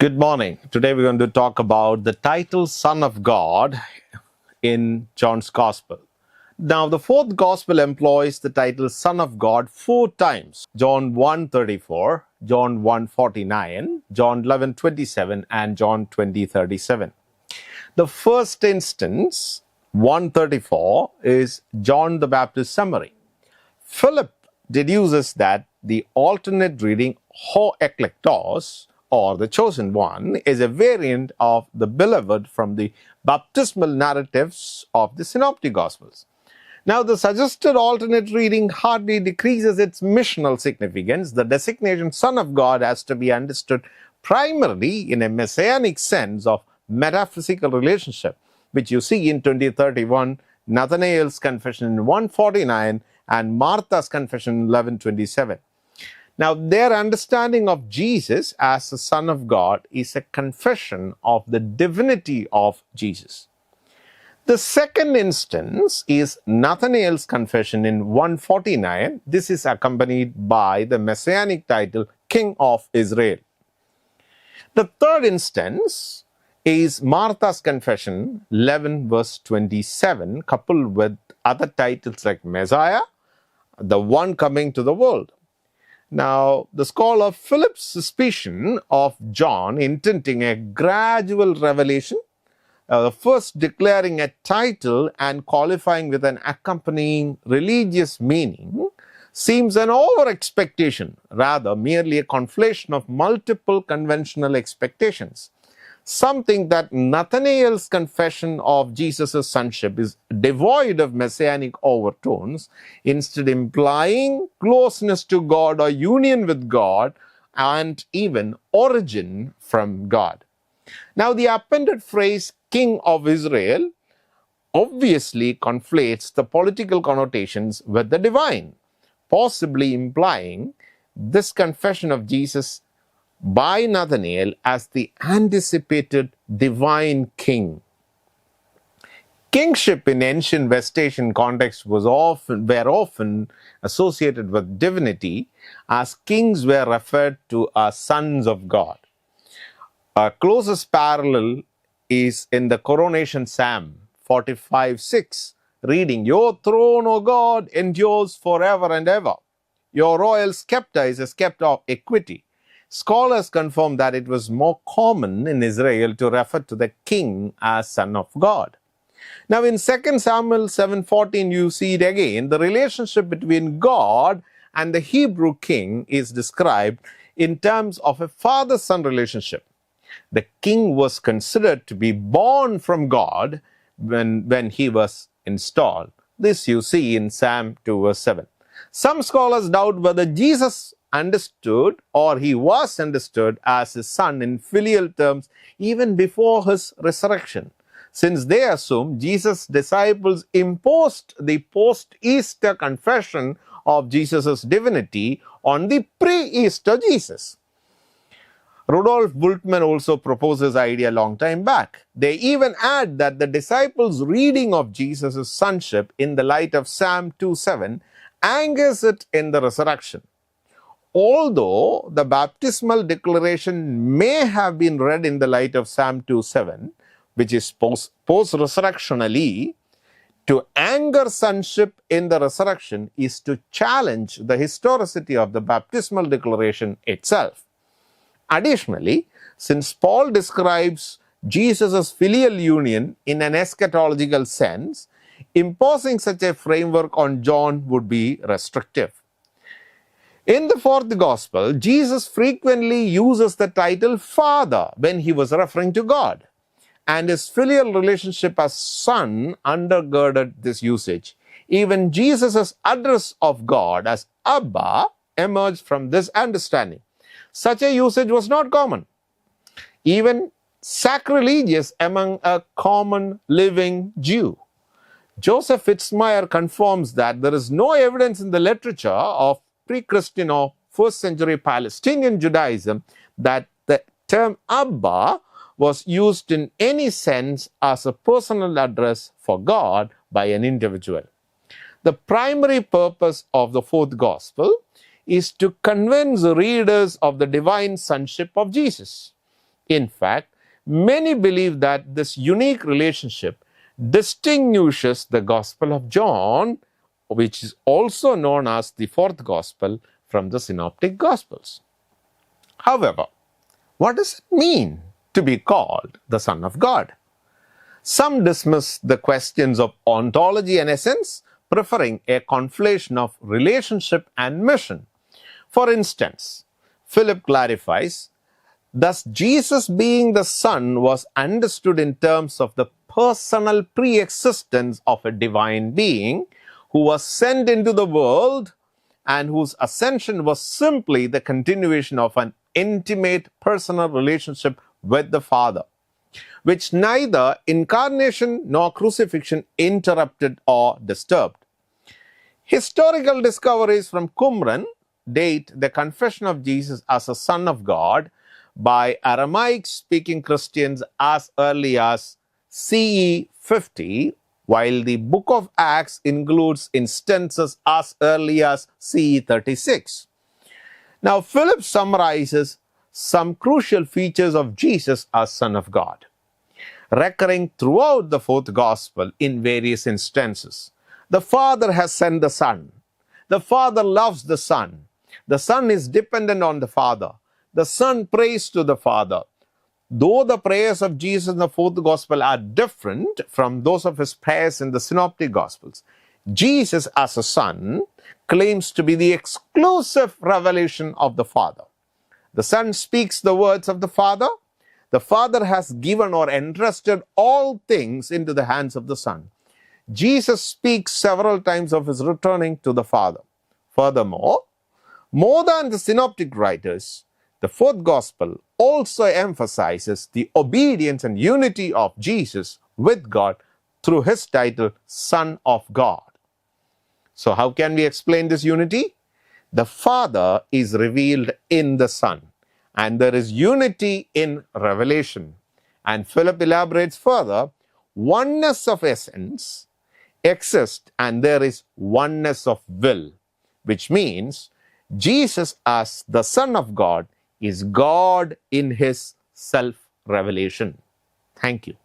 Good morning. Today we're going to talk about the title Son of God in John's Gospel. Now, the fourth Gospel employs the title Son of God 4 times. John 1:34, John 1:49, John 11:27, and John 20:37. The first instance, 1:34, is John the Baptist's summary. Philip deduces that the alternate reading ho eklektos, or the chosen one, is a variant of the beloved from the baptismal narratives of the Synoptic Gospels. Now, the suggested alternate reading hardly decreases its missional significance. The designation Son of God has to be understood primarily in a messianic sense of metaphysical relationship, which you see in 20:31, Nathanael's confession in 1:49, and Martha's confession in 11:27. Now, their understanding of Jesus as the Son of God is a confession of the divinity of Jesus. The second instance is Nathanael's confession in 1:49. This is accompanied by the messianic title King of Israel. The third instance is Martha's confession, 11 verse 27, coupled with other titles like Messiah, the one coming to the world. Now, the scholar Philip's suspicion of John intending a gradual revelation, first declaring a title and qualifying with an accompanying religious meaning, seems an over-expectation, rather merely a conflation of multiple conventional expectations. Something that Nathanael's confession of Jesus' sonship is devoid of messianic overtones, instead implying closeness to God or union with God and even origin from God. Now, the appended phrase King of Israel obviously conflates the political connotations with the divine, possibly implying this confession of Jesus by Nathanael as the anticipated divine king. Kingship in ancient West Asian context were often associated with divinity, as kings were referred to as sons of God. A closest parallel is in the coronation psalm 45:6, reading, "Your throne, O God, endures forever and ever. Your royal scepter is a scepter of equity." Scholars confirm that it was more common in Israel to refer to the king as Son of God. Now, in 2 Samuel 7:14, you see it again. The relationship between God and the Hebrew king is described in terms of a father-son relationship. The king was considered to be born from God when he was installed. This you see in Psalm 2 verse 7. Some scholars doubt whether Jesus understood or he was understood as his son in filial terms even before his resurrection, since they assume Jesus' disciples imposed the post-Easter confession of Jesus' divinity on the pre-Easter Jesus. Rudolf Bultmann also proposed this idea a long time back. They even add that the disciples' reading of Jesus' sonship in the light of Psalm 2:7 anchors it in the resurrection. Although the baptismal declaration may have been read in the light of Psalm 2:7, which is post-resurrectionally, to anchor sonship in the resurrection is to challenge the historicity of the baptismal declaration itself. Additionally, since Paul describes Jesus' filial union in an eschatological sense, imposing such a framework on John would be restrictive. In the fourth gospel, Jesus frequently uses the title Father when he was referring to God, and his filial relationship as Son undergirded this usage. Even Jesus' address of God as Abba emerged from this understanding. Such a usage was not common, even sacrilegious among a common living Jew. Joseph Fitzmyer confirms that there is no evidence in the literature of pre-Christian or first century Palestinian Judaism that the term Abba was used in any sense as a personal address for God by an individual. The primary purpose of the fourth gospel is to convince readers of the divine sonship of Jesus. In fact, many believe that this unique relationship distinguishes the Gospel of John, which is also known as the fourth Gospel, from the Synoptic Gospels. However, what does it mean to be called the Son of God? Some dismiss the questions of ontology and essence, preferring a conflation of relationship and mission. For instance, Philip clarifies, thus Jesus being the Son was understood in terms of the personal pre-existence of a divine being who was sent into the world and whose ascension was simply the continuation of an intimate personal relationship with the Father, which neither incarnation nor crucifixion interrupted or disturbed. Historical discoveries from Qumran date the confession of Jesus as a Son of God by Aramaic-speaking Christians as early as CE 50, while the book of Acts includes instances as early as CE 36. Now, Philip summarizes some crucial features of Jesus as Son of God, recurring throughout the fourth Gospel in various instances. The Father has sent the Son. The Father loves the Son. The Son is dependent on the Father. The Son prays to the Father. Though the prayers of Jesus in the fourth Gospel are different from those of his prayers in the Synoptic Gospels, Jesus as a Son claims to be the exclusive revelation of the Father. The Son speaks the words of the Father. The Father has given or entrusted all things into the hands of the Son. Jesus speaks several times of his returning to the Father. Furthermore, more than the Synoptic writers, the fourth Gospel also emphasizes the obedience and unity of Jesus with God through his title, Son of God. So how can we explain this unity? The Father is revealed in the Son, and there is unity in revelation. And Philip elaborates further, oneness of essence exists and there is oneness of will, which means Jesus as the Son of God is God in his self-revelation. Thank you.